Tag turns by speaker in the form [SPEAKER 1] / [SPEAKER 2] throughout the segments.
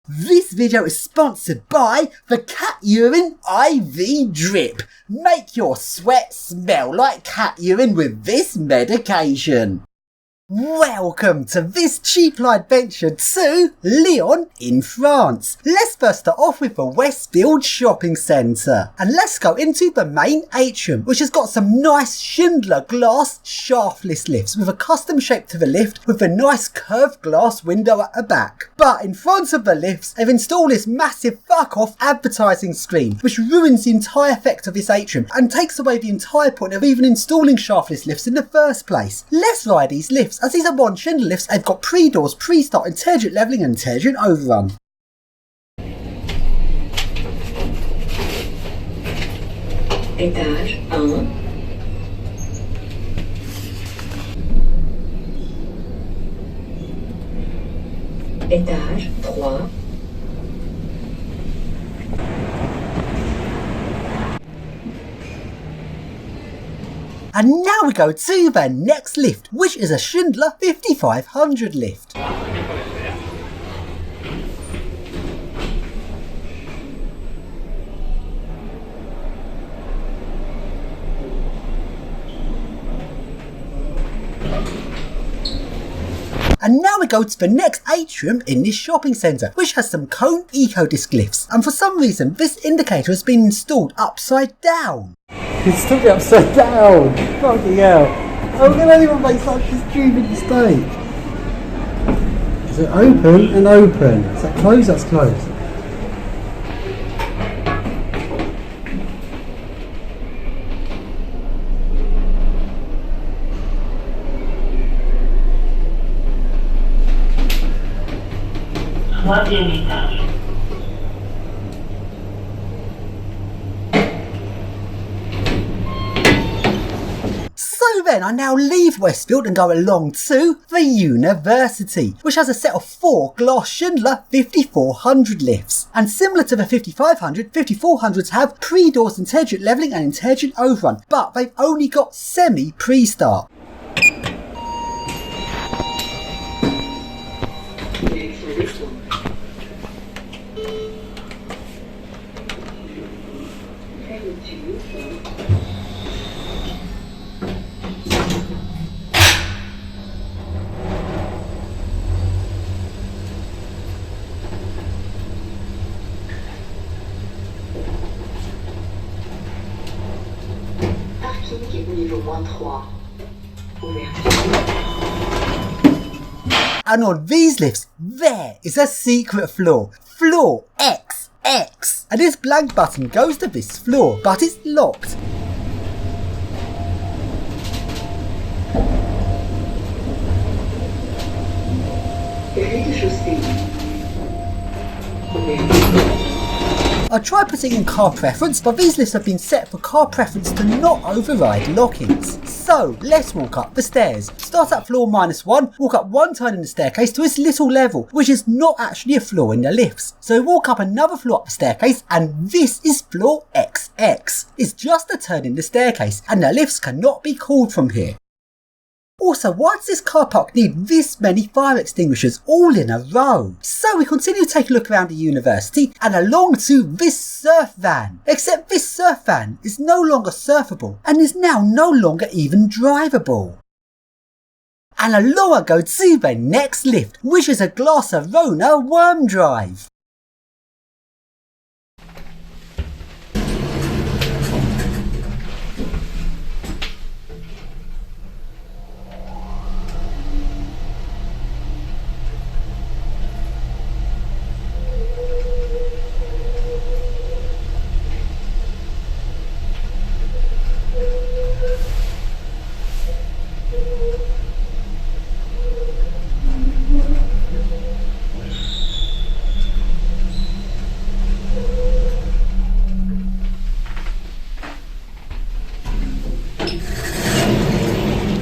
[SPEAKER 1] This video is sponsored by the Cat Urine IV Drip. Make your sweat smell like cat urine with this medication. Welcome to this cheap adventure to Lyon in France. Let's first start off with the Westfield shopping centre. And let's go into the main atrium, which has got some nice Schindler glass shaftless lifts with a custom shape to the lift with a nice curved glass window at the back. But in front of the lifts, they've installed this massive fuck off advertising screen, which ruins the entire effect of this atrium and takes away the entire point of even installing shaftless lifts in the first place. Let's ride these lifts, as these are modern Schindler lifts. They've got pre-doors, pre-start, intelligent levelling and intelligent overrun.
[SPEAKER 2] Étage 1. Étage 3.
[SPEAKER 1] And now we go to the next lift, which is a Schindler 5500 lift. And now we go to the next atrium in this shopping centre, which has some cone eco-disc lifts. And for some reason, this indicator has been installed upside down. It's still upside down! Fucking hell! How can anyone make such a stupid mistake? Is it open and open? Is that closed? That's closed.
[SPEAKER 2] Troisième étage.
[SPEAKER 1] So then I now leave Westfield and go along to the university, which has a set of 4 glass Schindler 5400 lifts. And similar to the 5500, 5400s have pre-doors, intelligent levelling and intelligent overrun, but they've only got semi-pre-start. And on these lifts, there is a secret floor. Floor XX. And this blank button goes to this floor, but it's locked. I tried putting in car preference, but these lifts have been set for car preference to not override lockings. So let's walk up the stairs. Start at floor -1, walk up one turn in the staircase to this little level, which is not actually a floor in the lifts. So walk up another floor up the staircase, and this is floor XX. It's just a turn in the staircase, and the lifts cannot be called from here. Also, why does this car park need this many fire extinguishers all in a row? So we continue to take a look around the university and along to this surf van. Except this surf van is no longer surfable and is now no longer even drivable. And along I go to the next lift, which is a glass Arona worm drive.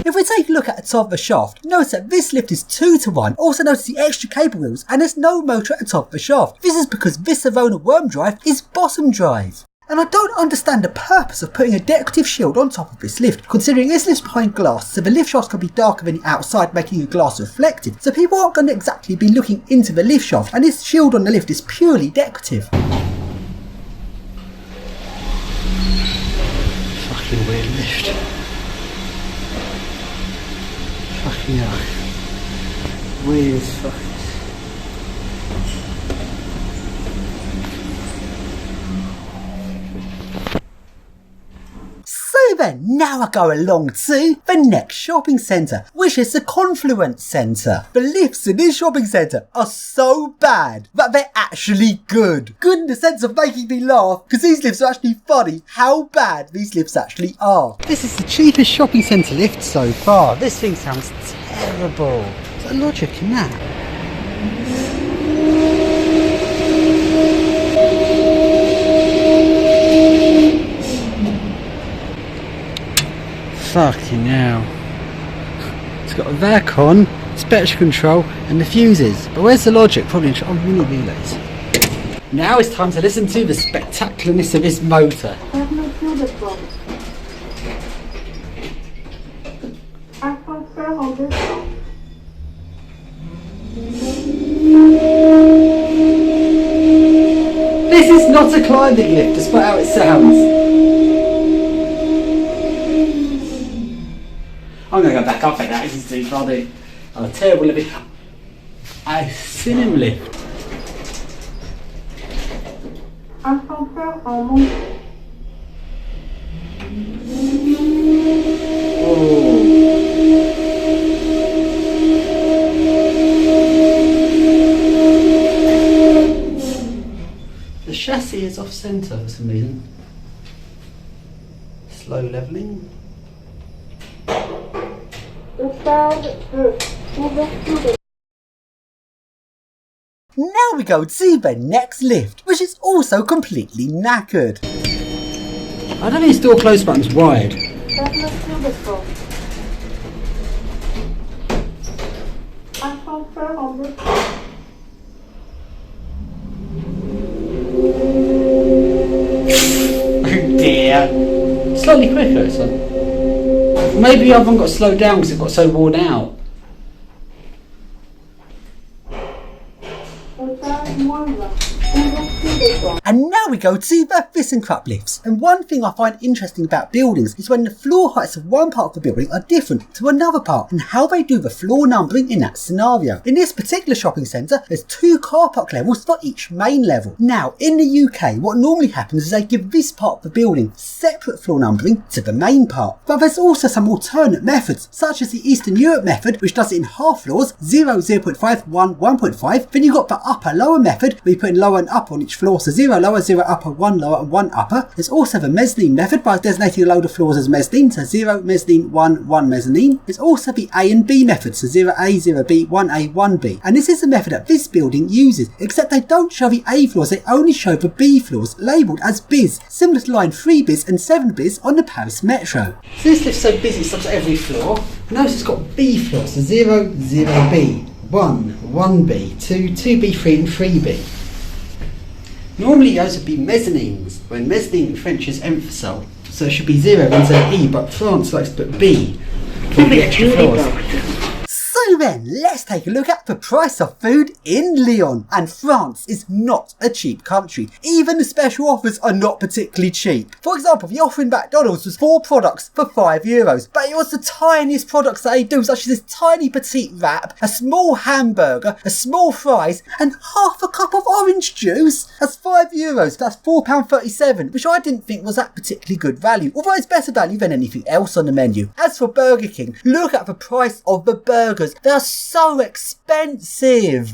[SPEAKER 1] If we take a look at the top of the shaft, notice that this lift is 2-to-1. Also notice the extra cable wheels and there's no motor at the top of the shaft. This is because this Arona worm drive is bottom drive. And I don't understand the purpose of putting a decorative shield on top of this lift, considering this lift's behind glass, so the lift shafts can be darker than the outside, making the glass reflective, so people aren't going to exactly be looking into the lift shaft, and this shield on the lift is purely decorative.
[SPEAKER 3] Fucking weird lift. Fucking hell. Weird as fuck.
[SPEAKER 1] So then, now I go along to the next shopping centre, which is the Confluence Centre. The lifts in this shopping centre are so bad that they're actually good. Good in the sense of making me laugh, because these lifts are actually funny how bad these lifts actually are.
[SPEAKER 3] This is the cheapest shopping centre lift so far. This thing sounds terrible. Is there logic in that? Fucking hell. It's got a vac on, spectral control and the fuses. But where's the logic? Probably in mini relays. Now it's time to listen to the spectacularness of this motor. This is not a climbing lift, despite how it sounds. I'm going to go back up at that, this is too funny. Oh, terrible lift. A cinema lift. The chassis is off centre for some reason. Slow levelling.
[SPEAKER 1] Now we go to the next lift, which is also completely knackered.
[SPEAKER 3] I don't think its door close button's wired. Oh dear. Slightly quicker, so. Maybe I haven't got slowed down because it got so worn out.
[SPEAKER 1] And now we go to the ThyssenKrupp lifts. And one thing I find interesting about buildings is when the floor heights of one part of the building are different to another part, and how they do the floor numbering in that scenario. In this particular shopping centre, there's 2 car park levels for each main level. Now, in the UK, what normally happens is they give this part of the building separate floor numbering to the main part. But there's also some alternate methods, such as the Eastern Europe method, which does it in half floors, 0, 0.5, 1, 1.5. Then you've got the upper lower method, where you put in lower and upper on each floor, so 0 lower, 0 upper, 1 lower and 1 upper. There's also the mezzanine method by designating a load of floors as mezzanine, so 0 mezzanine, 1, 1 mezzanine. There's also the A and B method, so 0A, 0B, 1A, 1B. And this is the method that this building uses, except they don't show the A floors, they only show the B floors, labelled as BIS, similar to line 3 BIS and 7 BIS on the Paris Metro.
[SPEAKER 3] So this lift's so busy it stops at every floor. Notice it's got B floors, so 0, 0B, 1, 1B, 2, 2B, 3 and 3B. Normally those would be mezzanines, when mezzanine in French is emphasis, so it should be 0 instead of E, but France likes to put B. Probably extra floors.
[SPEAKER 1] So then, let's take a look at the price of food in Lyon. And France is not a cheap country. Even the special offers are not particularly cheap. For example, the offer in McDonald's was 4 products for €5, but it was the tiniest products that they do, such as this tiny petite wrap, a small hamburger, a small fries, and half a cup of orange juice. That's €5, that's £4.37, which I didn't think was that particularly good value, although it's better value than anything else on the menu. As for Burger King, look at the price of the burgers. They are so expensive.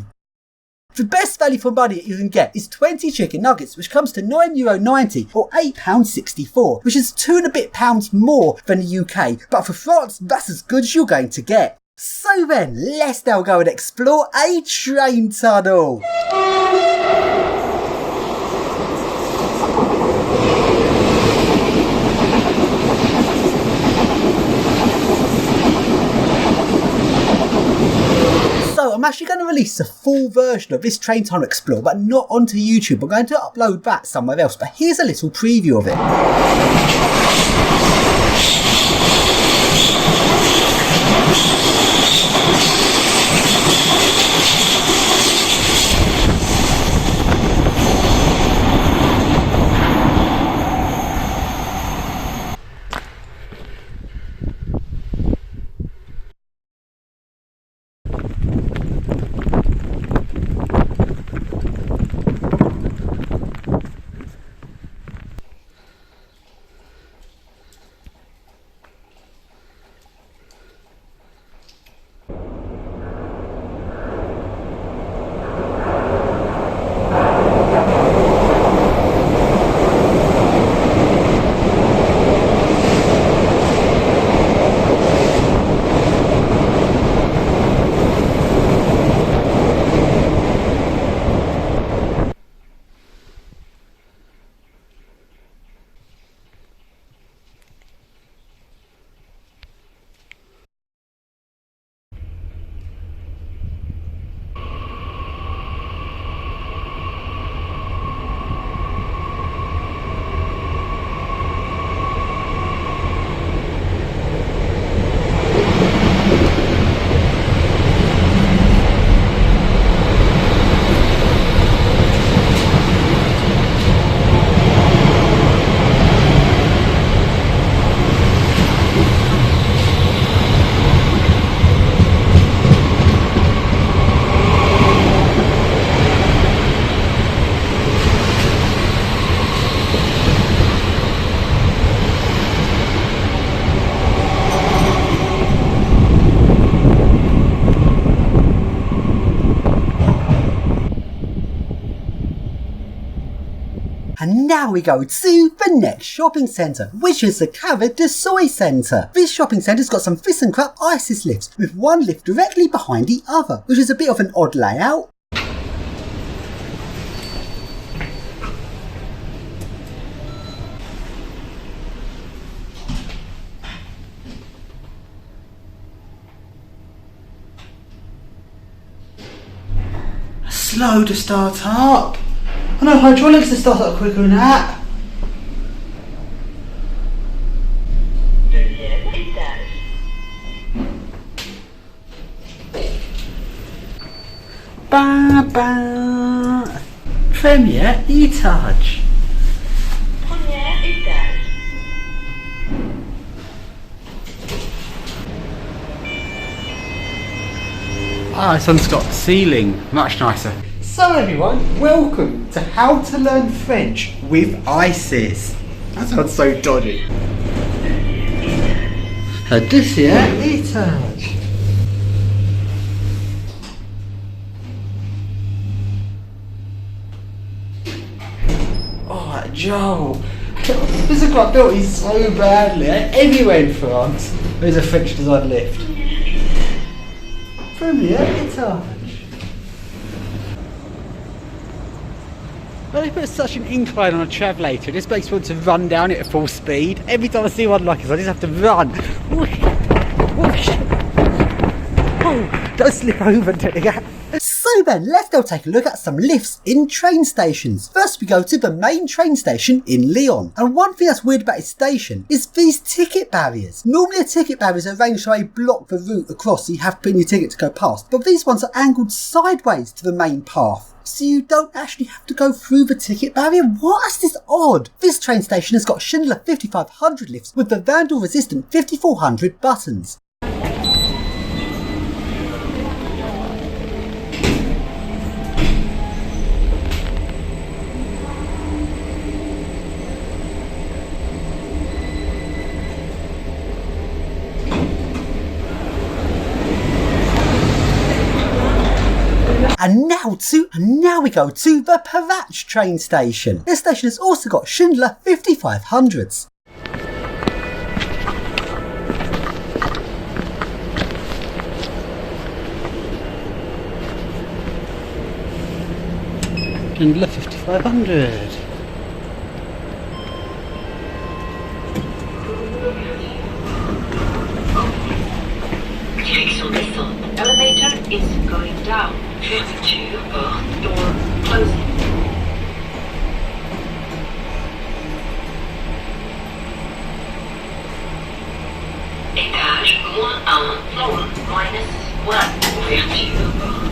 [SPEAKER 1] The best value for money you can get is 20 chicken nuggets, which comes to €9.90 or £8.64, which is £2 and a bit more than the UK, but for France, that's as good as you're going to get. So then, let's now go and explore a train tunnel. So I'm actually going to release a full version of this Train Time Explorer, but not onto YouTube. I'm going to upload that somewhere else, but here's a little preview of it. And now we go to the next shopping centre, which is the Carré de Soy Centre. This shopping centre's got some ThyssenKrupp ISIS lifts, with one lift directly behind the other, which is a bit of an odd layout.
[SPEAKER 3] Slow to start up. I know hydraulics to start up quicker than that.
[SPEAKER 2] Deuxième étage.
[SPEAKER 3] Ba ba. Premier étage.
[SPEAKER 2] Premier étage.
[SPEAKER 3] Ah, this one's got ceiling. Much nicer. So everyone, welcome to How to Learn French with ISIS. That sounds so dodgy. Deuxième étage. Oh, Joel. This is got built so badly. Everywhere in France there's a French design lift. Premier étage. Well, they put such an incline on a travelator, this makes me want to run down it at full speed. Every time I see one like this, I just have to run. Whoosh, whoosh. Oh, don't slip over doing that.
[SPEAKER 1] So then, let's go take a look at some lifts in train stations. First we go to the main train station in Lyon. And one thing that's weird about this station is these ticket barriers. Normally a ticket barrier is arranged so they block the route across, so you have to put in your ticket to go past. But these ones are angled sideways to the main path, so you don't actually have to go through the ticket barrier. What is this odd? This train station has got Schindler 5500 lifts with the vandal resistant 5400 buttons. And now we go to the Part-Dieu train station. This station has also got Schindler 5500s.
[SPEAKER 3] Schindler 5500.
[SPEAKER 2] Direction descente. Elevator is going down. Fermeture, porte, door, closing. Étage, -1, floor, -1, ouverture, porte.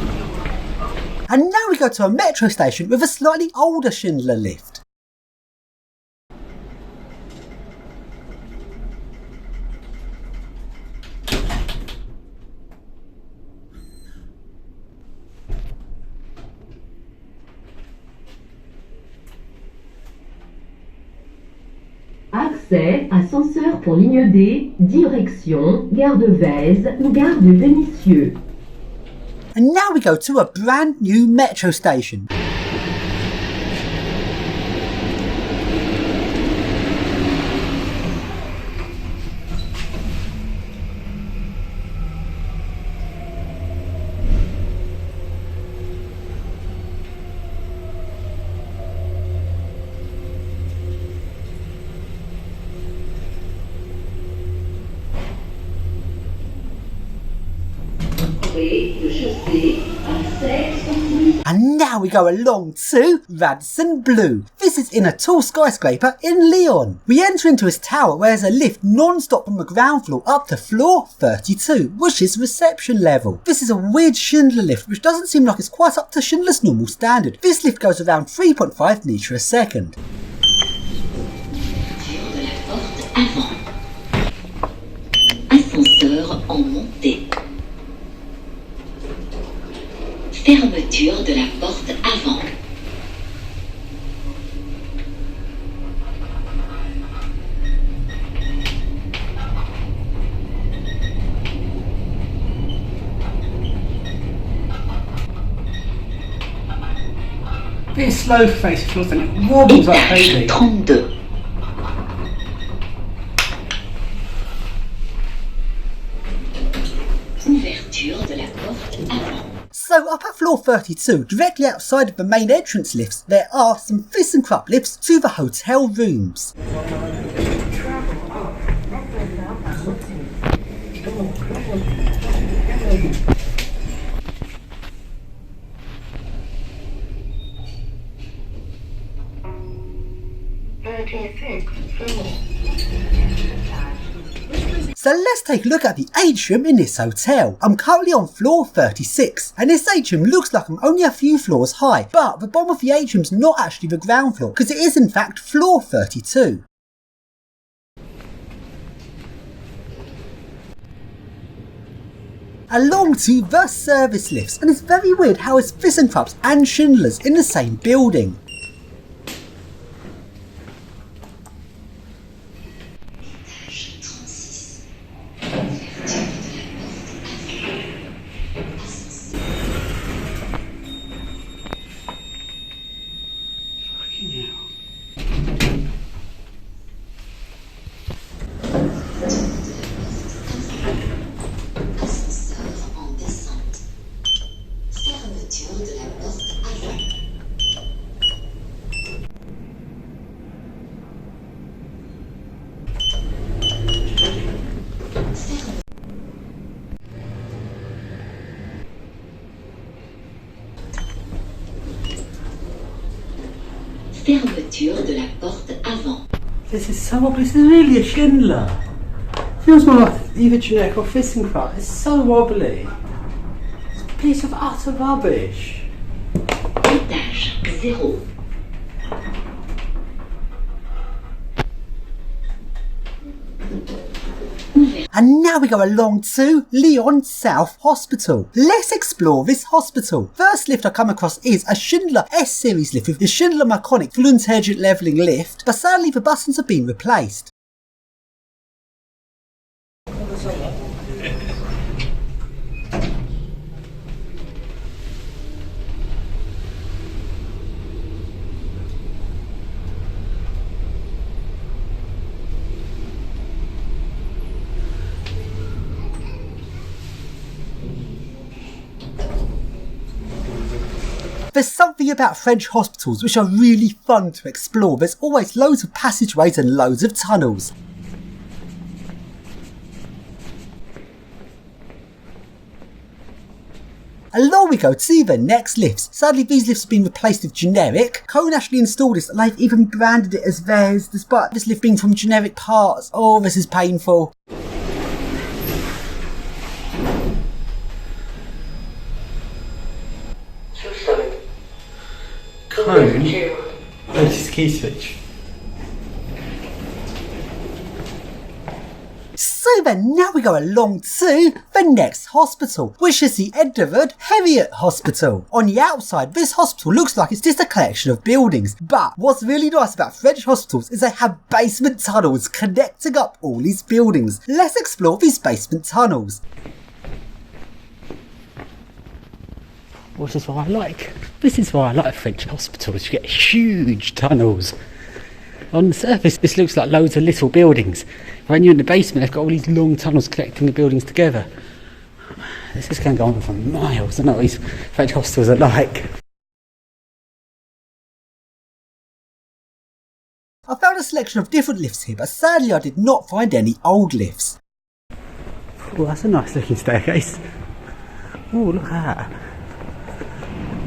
[SPEAKER 1] And now we go to a metro station with a slightly older Schindler lift.
[SPEAKER 4] Accès, ascenseur pour ligne D, direction, gare de Vèze ou gare de Vénissieux.
[SPEAKER 1] And now we go to a brand new metro station. And now we go along to Radisson Blue. This is in a tall skyscraper in Lyon. We enter into his tower where there's a lift non-stop from the ground floor up to floor 32, which is reception level. This is a weird Schindler lift which doesn't seem like it's quite up to Schindler's normal standard. This lift goes around 3.5 meters a second.
[SPEAKER 5] Ascenseur en montée. Fermeture de la porte avant.
[SPEAKER 3] Bit slow face floor thing. It wobbles like crazy.
[SPEAKER 5] Étage 32. Ouverture de la porte avant.
[SPEAKER 1] So up at floor 32, directly outside of the main entrance lifts, there are some ThyssenKrupp lifts to the hotel rooms. So let's take a look at the atrium in this hotel. I'm currently on floor 36, and this atrium looks like I'm only a few floors high, but the bottom of the atrium's not actually the ground floor, because it is in fact floor 32. Along to the service lifts, and it's very weird how it's ThyssenKrupp's and Schindler's in the same building.
[SPEAKER 5] Fermeture de la porte avant.
[SPEAKER 3] This is so wobbly. This is really a Schindler. Feels more like either generic or ThyssenKrupp. It's so wobbly. It's a piece of utter rubbish.
[SPEAKER 5] Étage 0.
[SPEAKER 1] And now we go along to Lyon South Hospital. Let's explore this hospital. First lift I come across is a Schindler S-Series lift with the Schindler Marconic full intelligent levelling lift, but sadly the buttons have been replaced. There's something about French hospitals which are really fun to explore. There's always loads of passageways and loads of tunnels. Along we go to the next lifts. Sadly, these lifts have been replaced with generic. Cone actually installed this and they've even branded it as theirs, despite this lift being from generic parts. Oh, this is painful.
[SPEAKER 3] Cone. Notice key switch.
[SPEAKER 1] So then now we go along to the next hospital, which is the Edouard Herriot Hospital. On the outside, this hospital looks like it's just a collection of buildings, but what's really nice about French hospitals is they have basement tunnels connecting up all these buildings. Let's explore these basement tunnels.
[SPEAKER 3] This is what I like. This is why I like French hospitals. You get huge tunnels. On the surface, this looks like loads of little buildings. When you're in the basement, they've got all these long tunnels connecting the buildings together. This is going to go on for miles. I know what these French hospitals are like.
[SPEAKER 1] I found a selection of different lifts here, but sadly I did not find any old lifts.
[SPEAKER 3] Oh, that's a nice looking staircase. Oh, look at that.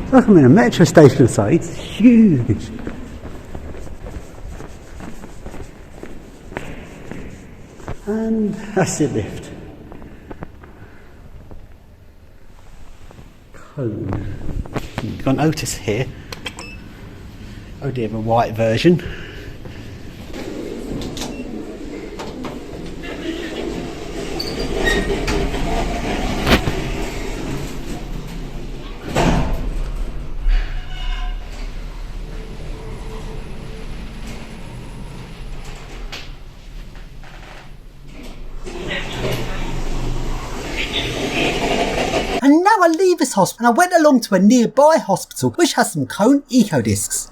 [SPEAKER 3] It's like I'm in a metro station inside. It's huge. And that's the lift. Cone. You've got notice here. Oh dear, the white version.
[SPEAKER 1] And now I leave this hospital and I went along to a nearby hospital which has some Cone eco discs.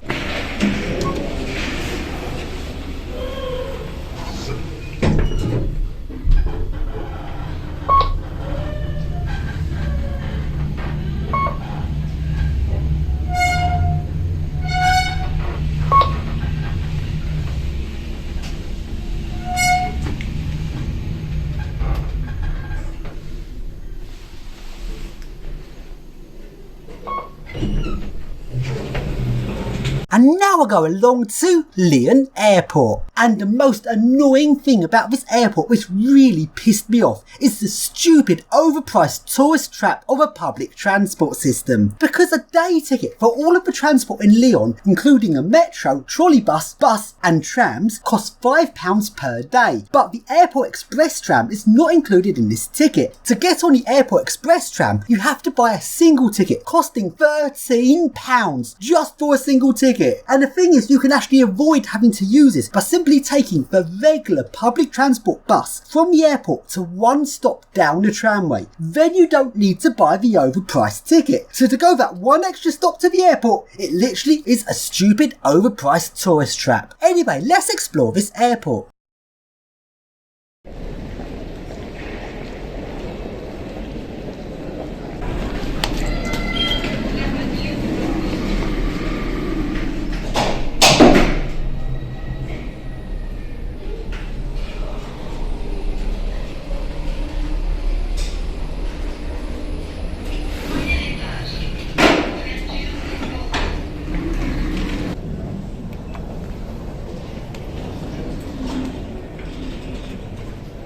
[SPEAKER 1] And now I go along to Lyon Airport. And the most annoying thing about this airport, which really pissed me off, is the stupid overpriced tourist trap of a public transport system. Because a day ticket for all of the transport in Lyon, including a metro, trolleybus, bus and trams, costs £5 per day. But the Airport Express tram is not included in this ticket. To get on the Airport Express tram, you have to buy a single ticket costing £13 just for a single ticket. And the thing is, you can actually avoid having to use this by simply taking the regular public transport bus from the airport to one stop down the tramway. Then you don't need to buy the overpriced ticket. So to go that one extra stop to the airport, it literally is a stupid overpriced tourist trap. Anyway, let's explore this airport.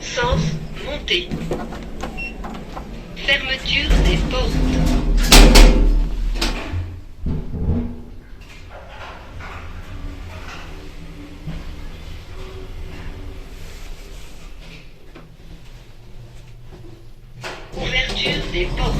[SPEAKER 2] Sens monté. Fermeture des portes. Ouverture des portes.